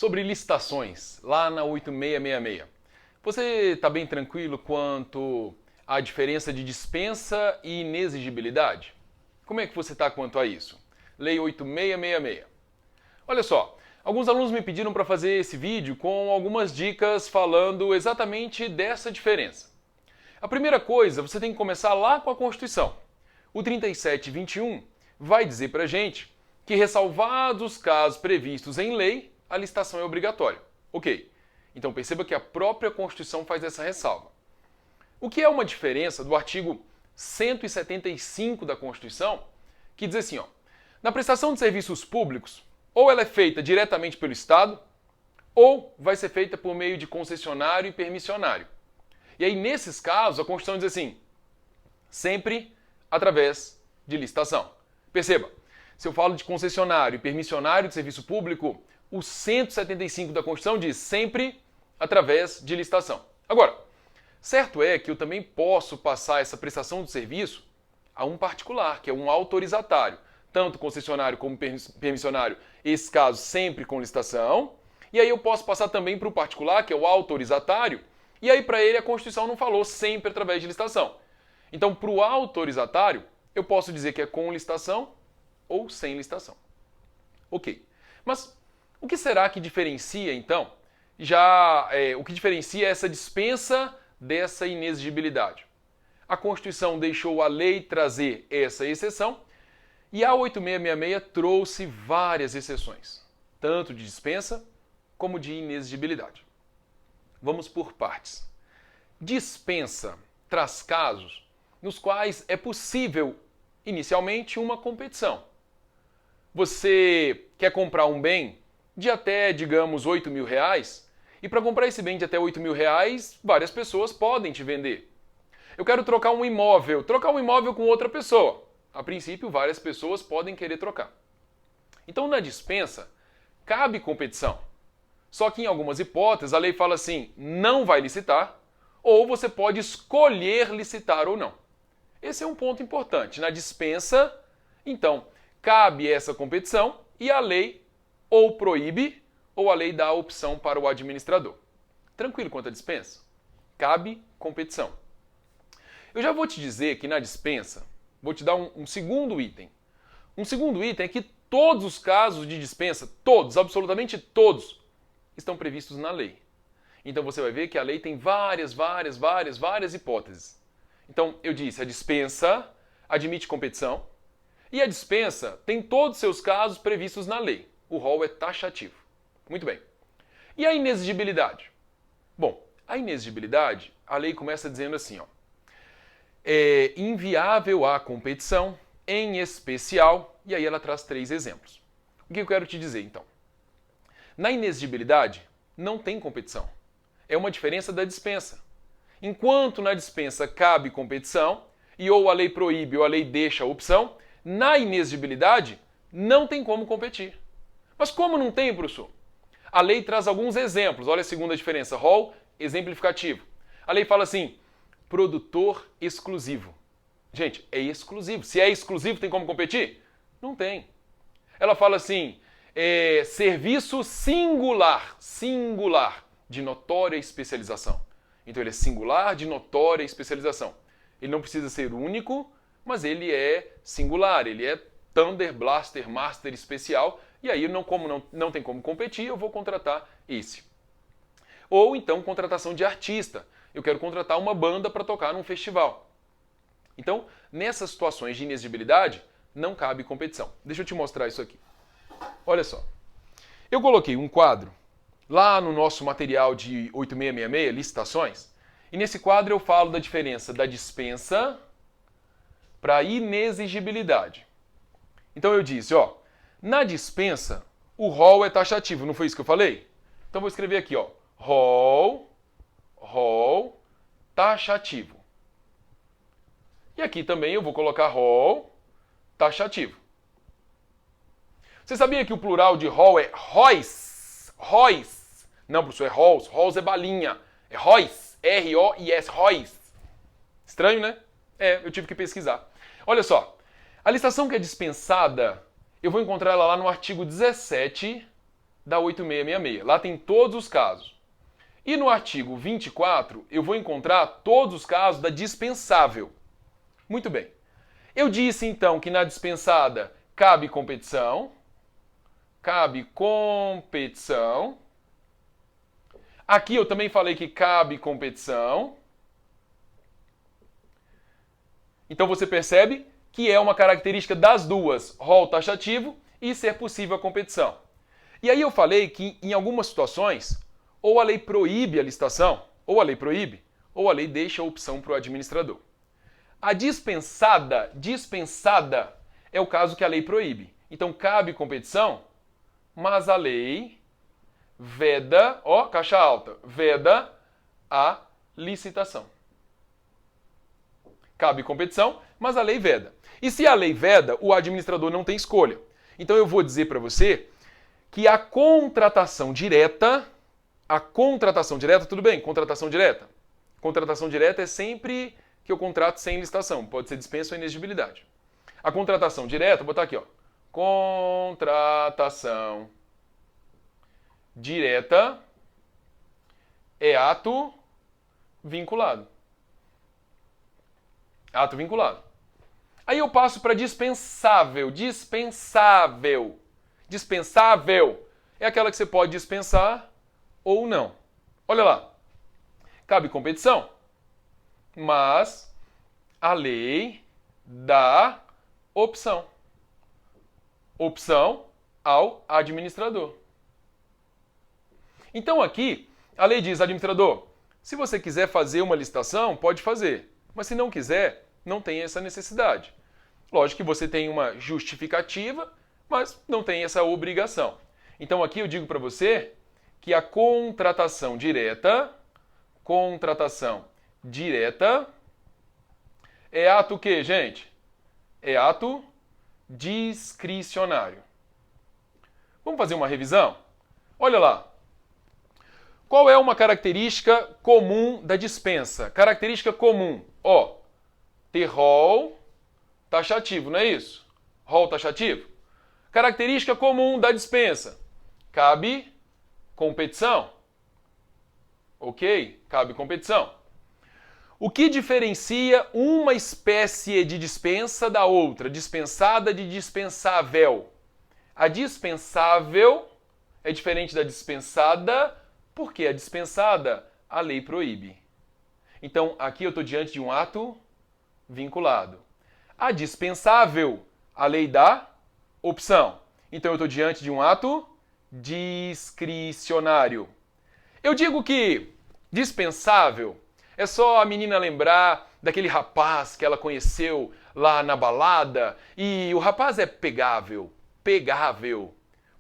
sobre licitações, lá na 8666. Você está bem tranquilo quanto à diferença de dispensa e inexigibilidade? Como é que você está quanto a isso? Lei 8666. Olha só, alguns alunos me pediram para fazer esse vídeo com algumas dicas falando exatamente dessa diferença. A primeira coisa, você tem que começar lá com a Constituição. O 3721 vai dizer para a gente que, ressalvados os casos previstos em lei, a licitação é obrigatória. Ok. Então perceba que a própria Constituição faz essa ressalva. O que é uma diferença do artigo 175 da Constituição, que diz assim, na prestação de serviços públicos, ou ela é feita diretamente pelo Estado, ou vai ser feita por meio de concessionário e permissionário. E aí, nesses casos, a Constituição diz assim, sempre através de licitação. Perceba, se eu falo de concessionário e permissionário de serviço público, o 175 da Constituição diz sempre através de licitação. Agora, certo é que eu também posso passar essa prestação de serviço a um particular, que é um autorizatário. Tanto concessionário como permissionário, esse caso sempre com licitação. E aí eu posso passar também para o particular, que é o autorizatário, e aí para ele a Constituição não falou sempre através de licitação. Então, para o autorizatário, eu posso dizer que é com licitação ou sem licitação. Ok. Mas o que será que diferencia, então, o que diferencia essa dispensa dessa inexigibilidade? A Constituição deixou a lei trazer essa exceção e a 8666 trouxe várias exceções, tanto de dispensa como de inexigibilidade. Vamos por partes. Dispensa traz casos nos quais é possível, inicialmente, uma competição. Você quer comprar um bem de até, digamos, R$8.000, e para comprar esse bem de até R$8.000, várias pessoas podem te vender. Eu quero trocar um imóvel com outra pessoa. A princípio, várias pessoas podem querer trocar. Então, na dispensa, cabe competição. Só que em algumas hipóteses, a lei fala assim, não vai licitar, ou você pode escolher licitar ou não. Esse é um ponto importante. Na dispensa, então, cabe essa competição e a lei ou proíbe, ou a lei dá a opção para o administrador. Tranquilo quanto à dispensa? Cabe competição. Eu já vou te dizer que na dispensa, vou te dar um segundo item. Um segundo item é que todos os casos de dispensa, todos, absolutamente todos, estão previstos na lei. Então você vai ver que a lei tem várias hipóteses. Então, eu disse, a dispensa admite competição e a dispensa tem todos os seus casos previstos na lei. O rol é taxativo. Muito bem. E a inexigibilidade? Bom, a inexigibilidade, a lei começa dizendo assim, é inviável a competição, em especial, e aí ela traz 3 exemplos. O que eu quero te dizer, então? Na inexigibilidade, não tem competição. É uma diferença da dispensa. Enquanto na dispensa cabe competição, e ou a lei proíbe ou a lei deixa a opção, na inexigibilidade não tem como competir. Mas como não tem, professor? A lei traz alguns exemplos. Olha a segunda diferença. Rol exemplificativo. A lei fala assim, produtor exclusivo. Gente, é exclusivo. Se é exclusivo, tem como competir? Não tem. Ela fala assim, serviço singular, de notória especialização. Então ele é singular, de notória especialização. Ele não precisa ser único, mas ele é singular, ele é Thunder, Blaster, Master especial, e aí não tem como competir, eu vou contratar esse. Ou então contratação de artista. Eu quero contratar uma banda para tocar num festival. Então, nessas situações de inexigibilidade, não cabe competição. Deixa eu te mostrar isso aqui. Olha só. Eu coloquei um quadro lá no nosso material de 8666, licitações, e nesse quadro eu falo da diferença da dispensa para a inexigibilidade. Então eu disse, na dispensa, o rol é taxativo, não foi isso que eu falei? Então vou escrever aqui, rol taxativo. E aqui também eu vou colocar rol taxativo. Você sabia que o plural de rol é róis? Róis. Não, professor, é rolls. Rolls é balinha. É róis. R-O-I-S. Róis. Estranho, né? Eu tive que pesquisar. Olha só. A licitação que é dispensada, eu vou encontrar ela lá no artigo 17 da 8666. Lá tem todos os casos. E no artigo 24, eu vou encontrar todos os casos da dispensável. Muito bem. Eu disse, então, que na dispensada cabe competição. Cabe competição. Aqui eu também falei que cabe competição. Então você percebe que é uma característica das duas, rol taxativo e ser possível a competição. E aí eu falei que em algumas situações, ou a lei proíbe a licitação, ou a lei proíbe, ou a lei deixa a opção para o administrador. A dispensada é o caso que a lei proíbe. Então cabe competição, mas a lei veda, ó, caixa alta, veda a licitação. Cabe competição, mas a lei veda. E se a lei veda, o administrador não tem escolha. Então eu vou dizer para você que a contratação direta, tudo bem, contratação direta. Contratação direta é sempre que eu contrato sem licitação, pode ser dispensa ou inexigibilidade. A contratação direta, vou botar aqui, ó. Contratação direta é ato vinculado. Ato vinculado. Aí eu passo para dispensável. Dispensável. Dispensável é aquela que você pode dispensar ou não. Olha lá. Cabe competição, mas a lei dá opção. Opção ao administrador. Então aqui, a lei diz, administrador, se você quiser fazer uma licitação, pode fazer. Mas se não quiser, não tem essa necessidade. Lógico que você tem uma justificativa, mas não tem essa obrigação. Então aqui eu digo para você que a contratação direta é ato o quê, gente? É ato discricionário. Vamos fazer uma revisão? Olha lá. Qual é uma característica comum da dispensa? Característica comum, ó, ter rol taxativo, não é isso? Rol taxativo. Característica comum da dispensa. Cabe competição. Ok? Cabe competição. O que diferencia uma espécie de dispensa da outra? Dispensada de dispensável. A dispensável é diferente da dispensada, porque a dispensada a lei proíbe. Então, aqui eu estou diante de um ato vinculado. A dispensável, a lei dá opção. Então, eu estou diante de um ato discricionário. Eu digo que dispensável é só a menina lembrar daquele rapaz que ela conheceu lá na balada e o rapaz é pegável.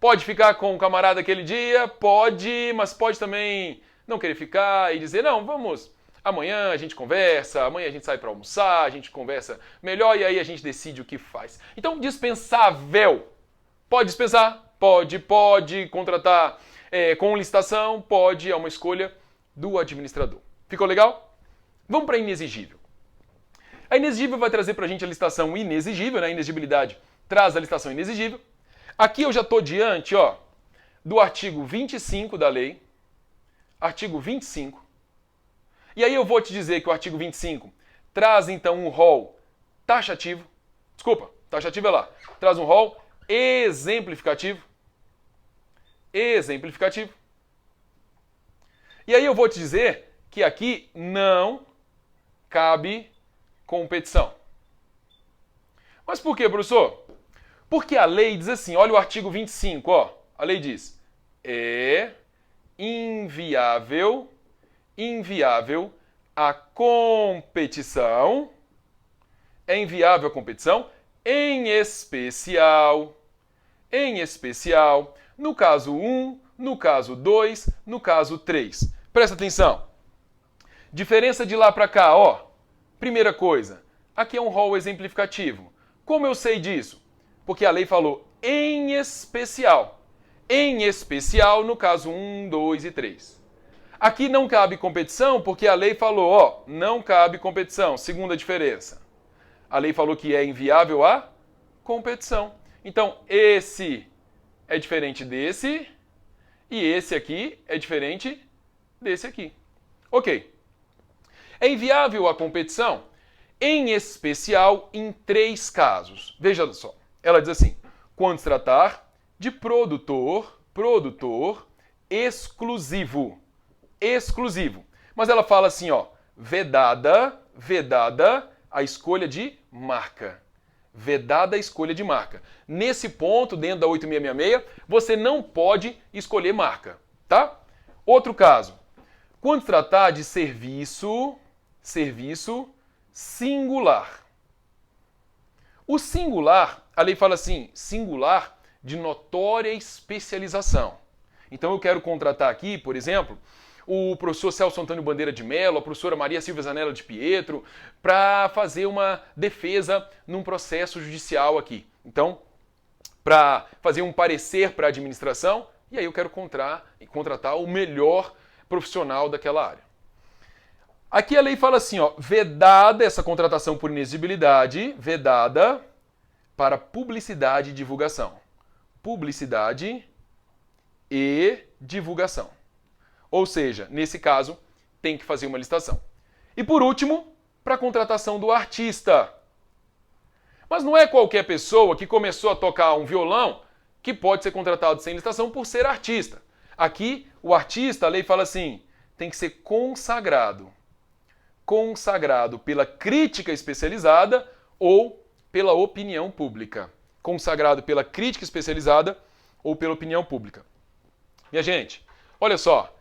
Pode ficar com o camarada aquele dia? Pode, mas pode também não querer ficar e dizer, não, vamos, amanhã a gente conversa, amanhã a gente sai para almoçar, a gente conversa melhor e aí a gente decide o que faz. Então, dispensável. Pode dispensar? Pode contratar com licitação? Pode, é uma escolha do administrador. Ficou legal? Vamos para inexigível. A inexigível vai trazer para a gente a licitação inexigível, né? A inexigibilidade traz a licitação inexigível. Aqui eu já estou diante, ó, do artigo 25 da lei, artigo 25. E aí eu vou te dizer que o artigo 25 traz então um rol taxativo. Desculpa, taxativo é lá. Traz um rol exemplificativo. Exemplificativo. E aí eu vou te dizer que aqui não cabe competição. Mas por quê, professor? Porque a lei diz assim, olha o artigo 25, ó. A lei diz, é inviável a competição, em especial, no caso 1, no caso 2, no caso 3. Presta atenção. Diferença de lá para cá, ó. Primeira coisa, aqui é um rol exemplificativo. Como eu sei disso? Porque a lei falou em especial. Em especial no caso 1, 2 e 3. Aqui não cabe competição porque a lei falou, ó, não cabe competição. Segunda diferença. A lei falou que é inviável a competição. Então, esse é diferente desse E esse aqui é diferente desse aqui. Ok. É inviável a competição, em especial em 3 casos. Veja só. Ela diz assim: quando se tratar de produtor exclusivo. Exclusivo. Mas ela fala assim, ó, vedada a escolha de marca. Vedada a escolha de marca. Nesse ponto, dentro da 8666, você não pode escolher marca, tá? Outro caso. Quando se tratar de serviço singular. O singular, a lei fala assim, singular de notória especialização. Então eu quero contratar aqui, por exemplo, o professor Celso Antônio Bandeira de Mello, a professora Maria Silvia Zanella de Pietro, para fazer uma defesa num processo judicial aqui. Então, para fazer um parecer para a administração, e aí eu quero contratar o melhor profissional daquela área. Aqui a lei fala assim, ó, vedada essa contratação por inexigibilidade, vedada para publicidade e divulgação. Publicidade e divulgação. Ou seja, nesse caso, tem que fazer uma licitação. E por último, para a contratação do artista. Mas não é qualquer pessoa que começou a tocar um violão que pode ser contratado sem licitação por ser artista. Aqui, o artista, a lei fala assim, tem que ser consagrado. Consagrado pela crítica especializada ou pela opinião pública. Consagrado pela crítica especializada ou pela opinião pública. Minha gente, olha só,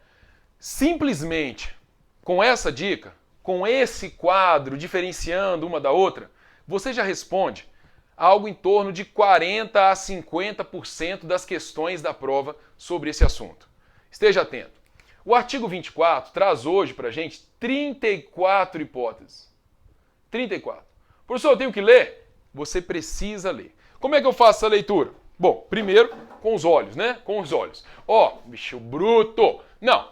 simplesmente com essa dica, com esse quadro diferenciando uma da outra, você já responde algo em torno de 40% a 50% das questões da prova sobre esse assunto. Esteja atento. O artigo 24 traz hoje para a gente 34 hipóteses. 34. Professor, eu tenho que ler? Você precisa ler. Como é que eu faço essa leitura? Bom, primeiro com os olhos, né? Com os olhos. Ó, bicho bruto! Não,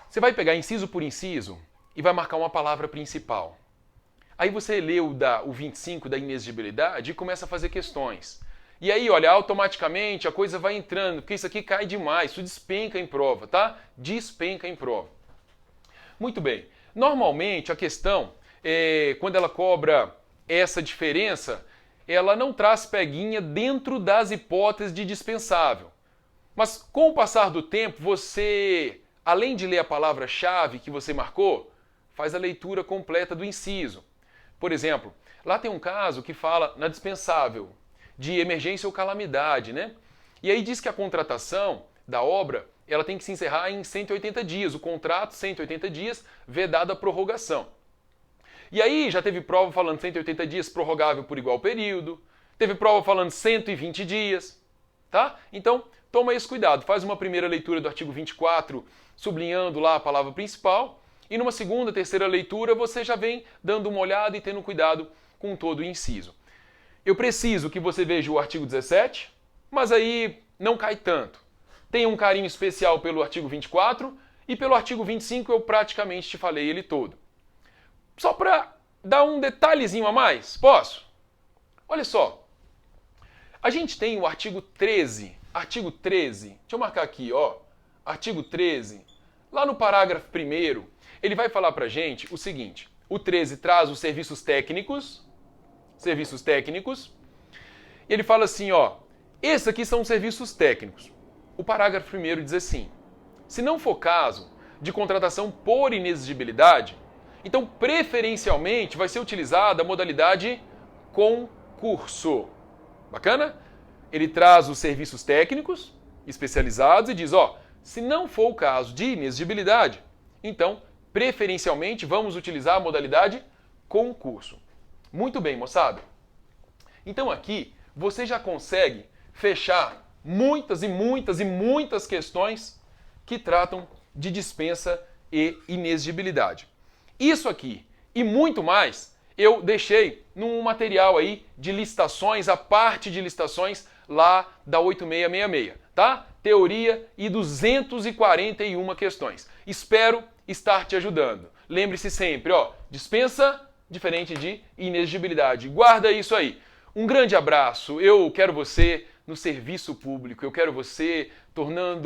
você vai pegar inciso por inciso e vai marcar uma palavra principal. Aí você lê o 25 da inexigibilidade e começa a fazer questões. E aí, olha, automaticamente a coisa vai entrando, porque isso aqui cai demais, isso despenca em prova, tá? Despenca em prova. Muito bem. Normalmente a questão, quando ela cobra essa diferença, ela não traz peguinha dentro das hipóteses de dispensável. Mas com o passar do tempo, você, além de ler a palavra-chave que você marcou, faz a leitura completa do inciso. Por exemplo, lá tem um caso que fala na dispensável, de emergência ou calamidade, né? E aí diz que a contratação da obra, ela tem que se encerrar em 180 dias. O contrato, 180 dias, vedada a prorrogação. E aí já teve prova falando 180 dias prorrogável por igual período, teve prova falando 120 dias, tá? Então, toma esse cuidado. Faz uma primeira leitura do artigo 24, sublinhando lá a palavra principal, e numa segunda, terceira leitura, você já vem dando uma olhada e tendo cuidado com todo o inciso. Eu preciso que você veja o artigo 17, mas aí não cai tanto. Tem um carinho especial pelo artigo 24 e pelo artigo 25 eu praticamente te falei ele todo. Só para dar um detalhezinho a mais, posso? Olha só, a gente tem o artigo 13. Artigo 13, deixa eu marcar aqui, ó. Artigo 13, lá no parágrafo 1º, ele vai falar pra gente o seguinte. O 13 traz os serviços técnicos, e ele fala assim, ó, esses aqui são os serviços técnicos. O parágrafo 1º diz assim, se não for caso de contratação por inexigibilidade, então preferencialmente vai ser utilizada a modalidade concurso. Bacana? Ele traz os serviços técnicos especializados e diz, ó, se não for o caso de inexigibilidade, então preferencialmente vamos utilizar a modalidade concurso. Muito bem, moçada. Então aqui você já consegue fechar muitas e muitas e muitas questões que tratam de dispensa e inexigibilidade. Isso aqui e muito mais eu deixei num material aí de licitações, a parte de licitações lá da 8666, tá? Teoria e 241 questões. Espero estar te ajudando. Lembre-se sempre, ó, dispensa diferente de inexigibilidade. Guarda isso aí. Um grande abraço. Eu quero você no serviço público. Eu quero você tornando